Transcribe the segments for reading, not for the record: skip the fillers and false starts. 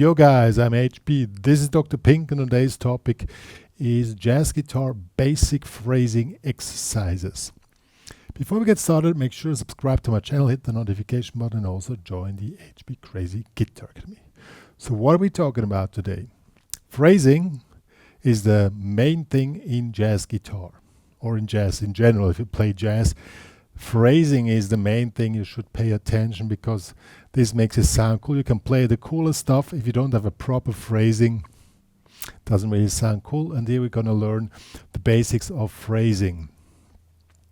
Yo guys, I'm HP. This is Dr. Pink, and today's topic is jazz guitar basic phrasing exercises. Before we get started, make sure to subscribe to my channel, hit the notification button, and also join the HPCrazy Guitar Academy. So what are we talking about today? Phrasing is the main thing in jazz guitar, or in jazz in general. If you play jazz, phrasing is the main thing you should pay attention, because this makes it sound cool. You can play the coolest stuff. If you don't have a proper phrasing, it doesn't really sound cool. And here we're going to learn the basics of phrasing.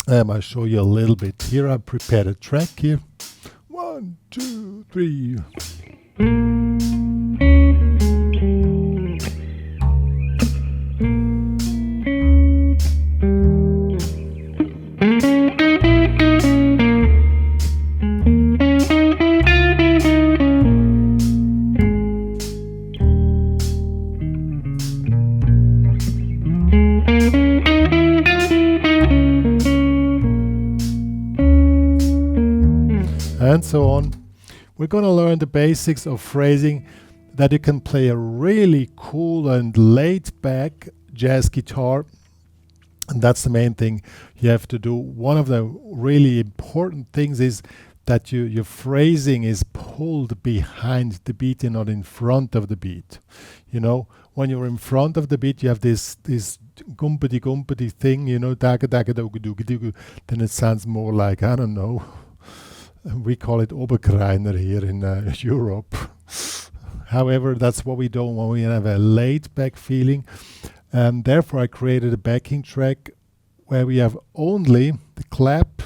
I'll show you a little bit. Here I prepared a track here. 1, 2, 3. And so on. We're going to learn the basics of phrasing, that you can play a really cool and laid back jazz guitar, and that's the main thing you have to do. One of the really important things is that your phrasing is pulled behind the beat and not in front of the beat. You know, when you're in front of the beat, you have this gumpety gumpety thing, you know, daga daga dogu dogu dogu. Then it sounds more like, I don't know, we call it Oberkreiner here in Europe. However, that's what we don't want. We have a laid back feeling, and therefore I created a backing track where we have only the clap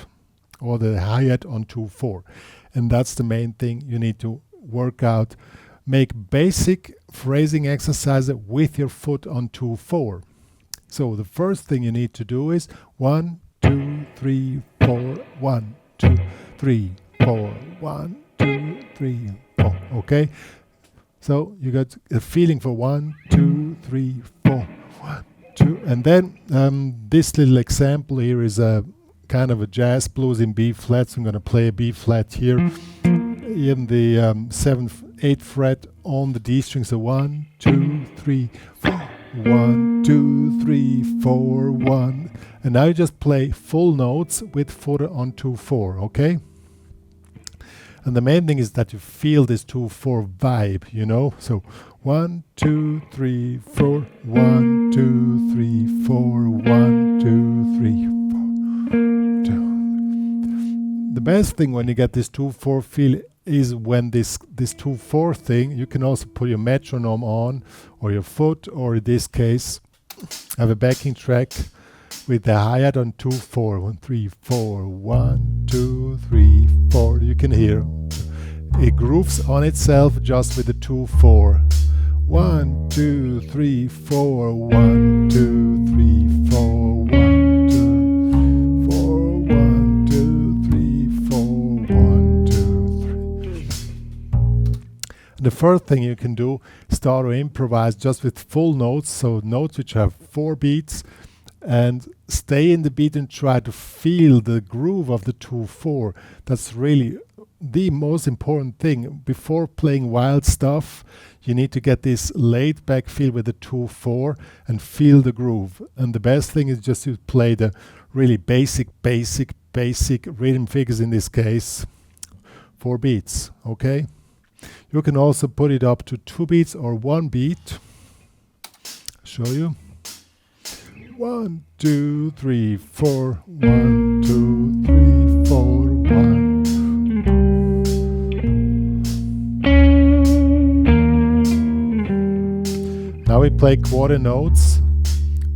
or the hi-hat on 2/4, and that's the main thing you need to work out. Make basic phrasing exercises with your foot on 2/4. So the first thing you need to do is 1, 2, 3, 4, 1, 2, 3, 4, 1, 2, 3, 4. Okay, so you got a feeling for 1, 2, 3, 4, 1, 2, and then this little example here is a kind of a jazz blues in B flat. So I'm going to play a B flat here in the 7th, 8th fret on the D string. So 1, 2, 3, 4. 1, 2, 3, 4, 1. And now you just play full notes with foot on 2/4, okay? And the main thing is that you feel this 2/4 vibe, you know? So 1, 2, 3, 4, 1, 2, 3, 4, 1, 2, 3, 4, 2. The best thing when you get this 2/4 feel is when this 2/4 thing, you can also put your metronome on, or your foot, or in this case, have a backing track with the hi-hat on 2/4. 1, 3, 4, 1, 2, 3, 4. You can hear it grooves on itself just with the 2/4. 1, 2, 3, 4, 1, 2, 3, 4, 1, 2, 4, 1, 2, 3, 4, 1, 2, 3. The first thing you can do is start to improvise just with full notes, so notes which have 4 beats, and stay in the beat and try to feel the groove of the 2/4. That's really the most important thing. Before playing wild stuff, you need to get this laid back feel with the 2/4 and feel the groove. And the best thing is just to play the really basic rhythm figures, in this case 4 beats, okay? You can also put it up to 2 beats or 1 beat. Show you. 1, 2, 3, 4, 1, 2, 3, 4, 1. Now we play quarter notes.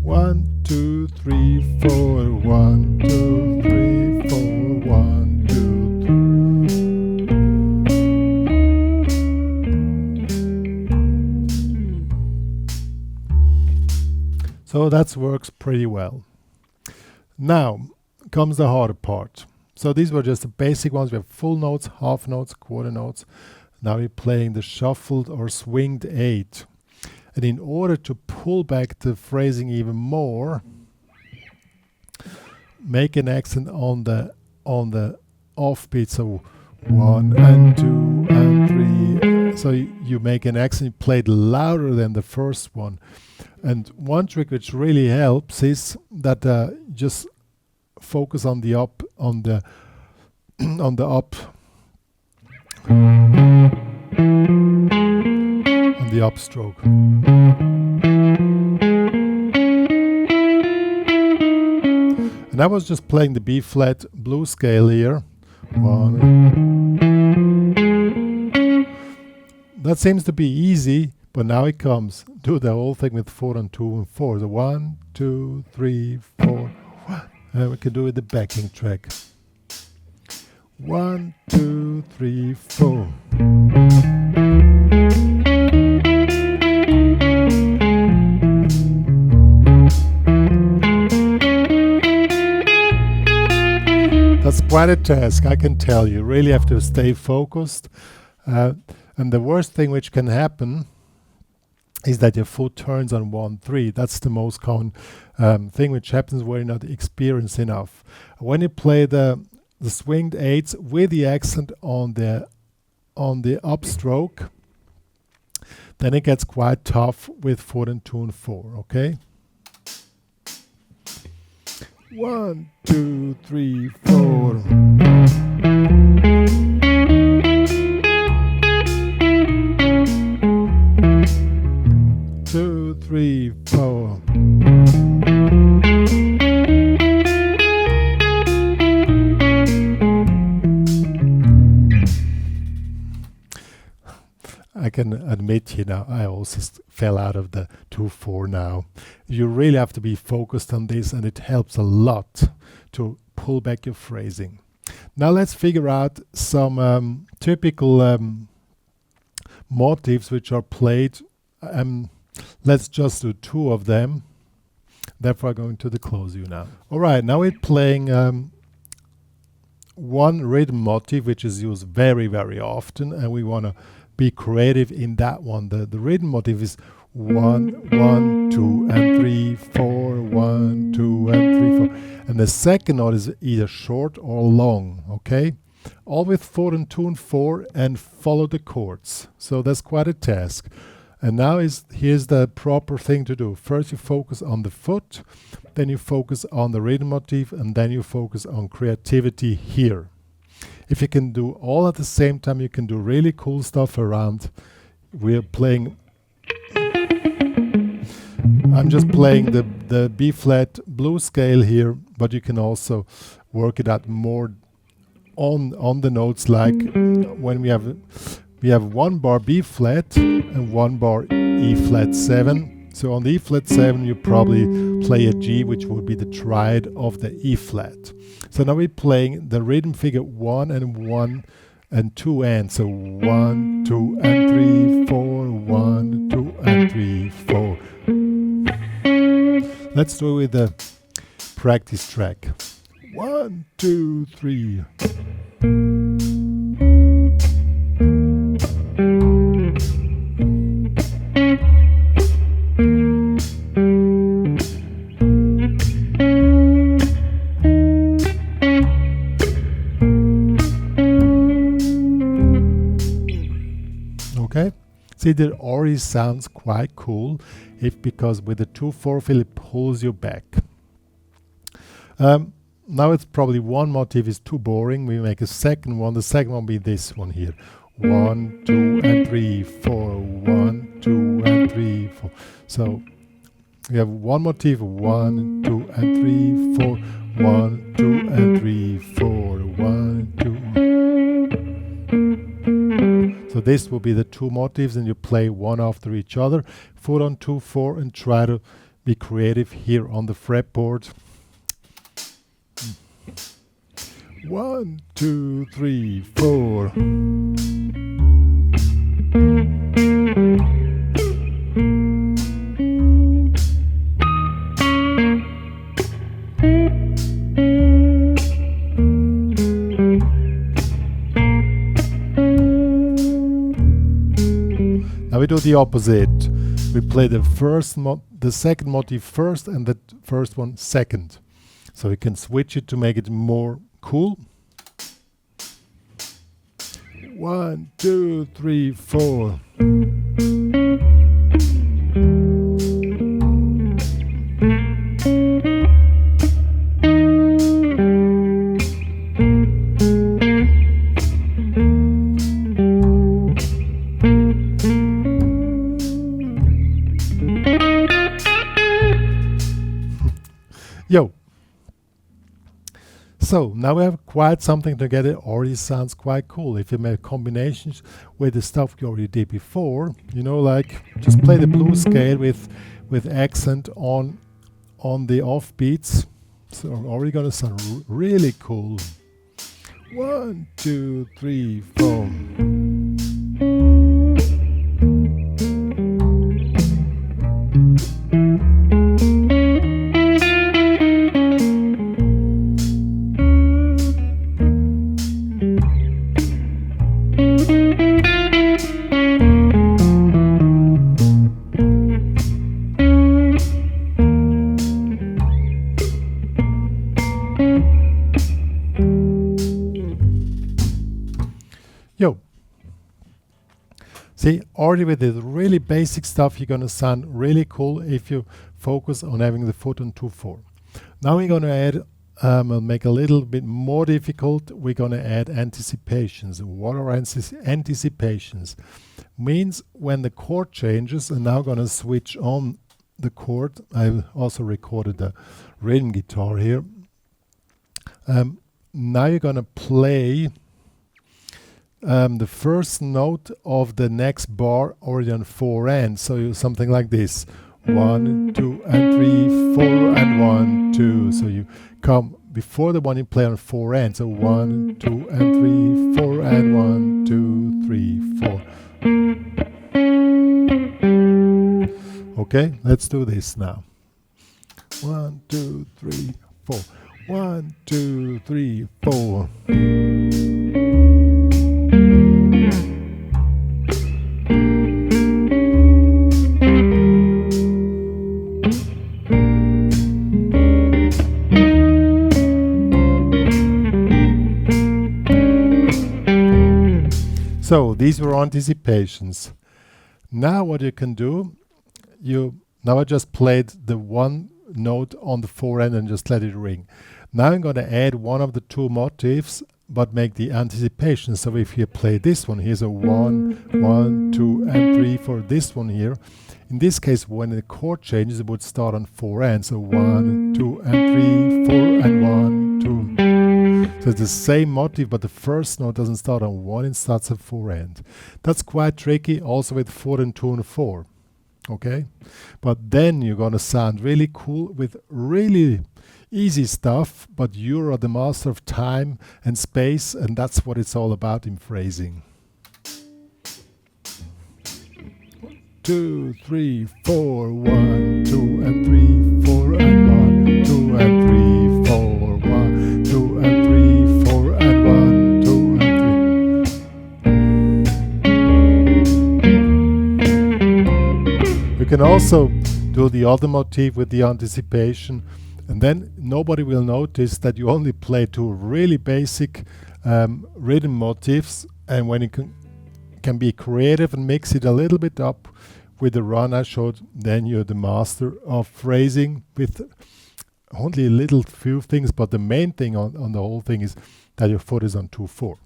1, 2, 3, 4, 1, 2, 3, 4, 1, 2, 3. So that works pretty well. Now comes the harder part. So these were just the basic ones. We have full notes, half notes, quarter notes. Now we're playing the shuffled or swinged 8. And in order to pull back the phrasing even more, make an accent on the offbeat. So 1 and 2 and 3. So you make an accent, you play it louder than the first one. And one trick which really helps is that just focus on the up, on the on the up, on the upstroke. And I was just playing the B flat blues scale here. That seems to be easy, but now it comes. Do the whole thing with 4 and 2 and 4. So 1, 2, 3, 4. And we can do it the backing track. 1, 2, 3, 4. That's quite a task, I can tell you. Really have to stay focused. And the worst thing which can happen is that your foot turns on 1, 3. That's the most common thing which happens when you're not experienced enough. When you play the swinged 8s with the accent on the upstroke, then it gets quite tough with 4 and 2 and 4, okay? 1, 2, 3, 4. 2, 3, 4. I can admit, I also fell out of the 2-4 now. You really have to be focused on this, and it helps a lot to pull back your phrasing. Now let's figure out some typical motifs which are played. Let's just do 2 of them. Therefore, I'm going to the close you now. All right, now we're playing one rhythm motif which is used very, very often, and we want to be creative in that one. The rhythm motif is 1, 1, 2, and 3, 4, 1, 2, and 3, 4. And the second note is either short or long, okay? All with 4 and 2 and 4, and follow the chords. So that's quite a task. And now here's the proper thing to do. First you focus on the foot, then you focus on the rhythm motif, and then you focus on creativity here. If you can do all at the same time, you can do really cool stuff around. We're playing, I'm just playing the B flat blues scale here, but you can also work it out more on the notes, like when we have 1 bar B flat and 1 bar E flat 7. So on the E flat 7 you probably play a G, which would be the triad of the E flat. So now we're playing the rhythm figure 1 and 1 and 2 and. So 1, 2 and 3, 4, 1, 2 and 3, 4. Let's do it with the practice track. 1, 2, 3. Okay, see, that already sounds quite cool, because with the 2-4 fill it pulls you back. Now it's probably one motif is too boring. We make a second one. The second one will be this one here. 1, 2 and 3, 4. 1, 2 and 3, 4. So we have one motif. 1, 2 and 3, 4. 1, 2 and 3, 4. 1, 2. So this will be the 2 motifs, and you play one after each other. 4 on 2, 4, and try to be creative here on the fretboard. 1, 2, 3, 4. Now we do the opposite. We play the second motif first, and the first one second. So we can switch it to make it more cool. 1, 2, 3, 4. Yo. So now we have quite something together. Already sounds quite cool. If you make combinations with the stuff you already did before, you know, like just play the blues scale with accent on the offbeats. So already gonna sound really cool. 1, 2, 3, 4. Yo. See, already with the really basic stuff, you're gonna sound really cool if you focus on having the foot on 2/4. Now we're gonna add, I'll make a little bit more difficult. We're gonna add anticipations. What are anticipations? Means when the chord changes, and now gonna switch on the chord. I also recorded the rhythm guitar here. Now you're gonna play the first note of the next bar already on 4/8. So you something like this: 1, 2, and 3, 4, and 1, 2. So you come before the one you play on 4/8. So 1, 2, and 3, 4, and 1, 2, 3, 4. Okay, let's do this now. 1, 2, 3, 4. 1, 2, 3, 4. So these were anticipations. Now what you can do, now I just played the one note on the 4/8 and just let it ring. Now I'm going to add one of the two motifs, but make the anticipation. So if you play this one, here's a 1, 1, 2, and 3 for this one here. In this case, when the chord changes, it would start on 4/8. So 1, 2, and 3, 4, and 1, 2. So it's the same motif, but the first note doesn't start on 1, it starts at 4/8. That's quite tricky, also with 4 and 2 and 4. Okay? But then you're going to sound really cool with really easy stuff, but you're the master of time and space, and that's what it's all about in phrasing. 2, 3, 4, 1, 2, and 3, 4, and 1, 2, and 3, 4, 1, 2, and 3, 4, and 1, 2, and 3. You can also do the other motif with the anticipation, and then nobody will notice that you only play two really basic rhythm motifs, and when you can be creative and mix it a little bit up with the run I showed, then you're the master of phrasing with only a little few things, but the main thing on the whole thing is that your foot is on 2/4.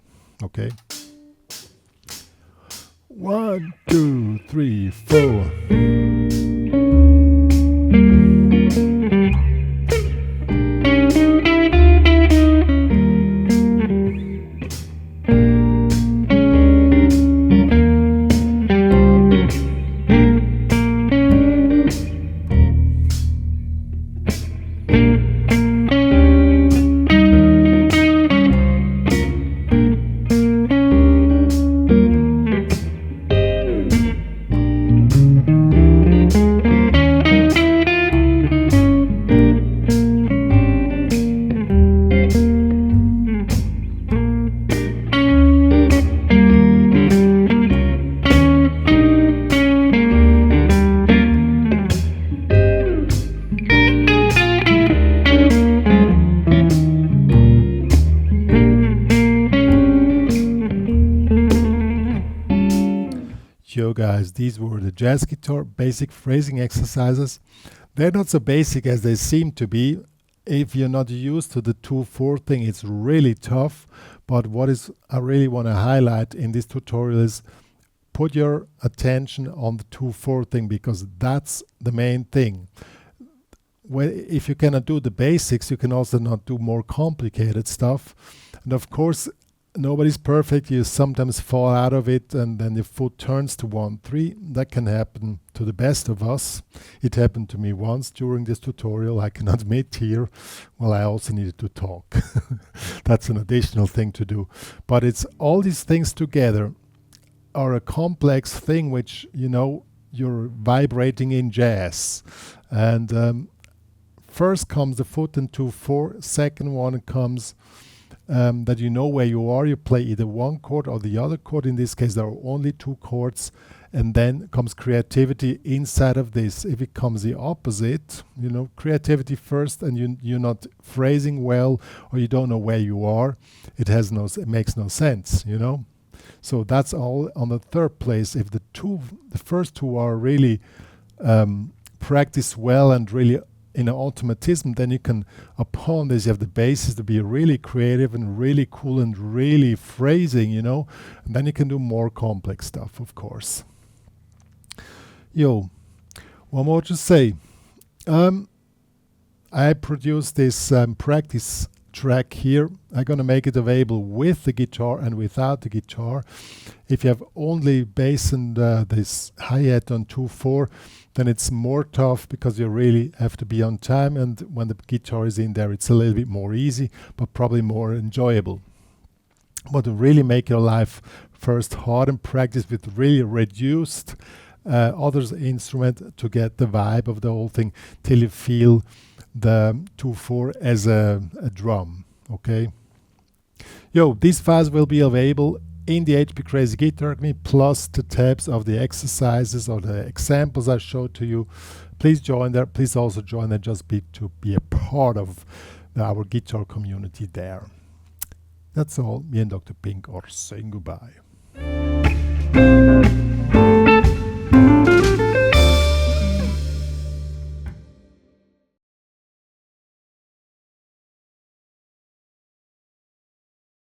Okay? 1, 2, 3, 4. you guys, these were the jazz guitar basic phrasing exercises. They're not so basic as they seem to be. If you're not used to the 2/4 thing, it's really tough. But what is I really want to highlight in this tutorial is put your attention on the 2/4 thing, because that's the main thing. If you cannot do the basics, you can also not do more complicated stuff. And of course, nobody's perfect. You sometimes fall out of it and then your foot turns to 1/3. That can happen to the best of us. It happened to me once during this tutorial. I can admit here, well, I also needed to talk. That's an additional thing to do. But it's all these things together are a complex thing, which, you know, you're vibrating in jazz. And first comes the foot and 2/4. Second one comes that you know where you are. You play either one chord or the other chord. In this case, there are only 2 chords. And then comes creativity inside of this. If it comes the opposite, you know, creativity first, and you're not phrasing well, or you don't know where you are, it makes no sense, you know. So that's all on the 3rd place. If the first two are really practiced well and really in an automatism, then you can, upon this, you have the basis to be really creative and really cool and really phrasing, you know, and then you can do more complex stuff, of course. Yo, one more to say. I produced this practice track here. I'm gonna make it available with the guitar and without the guitar. If you have only bass and this hi-hat on 2/4, then it's more tough, because you really have to be on time, and when the guitar is in there, it's a little bit more easy, but probably more enjoyable. But to really make your life first hard and practice with really reduced other instrument to get the vibe of the whole thing, till you feel the 2/4 as a drum. Okay. Yo, these files will be available in the HPCrazy Guitar Academy, plus the tabs of the exercises or the examples I showed to you. Please join there. Please also join there, just to be a part of our guitar community there. That's all. Me and Dr. Pink are saying goodbye.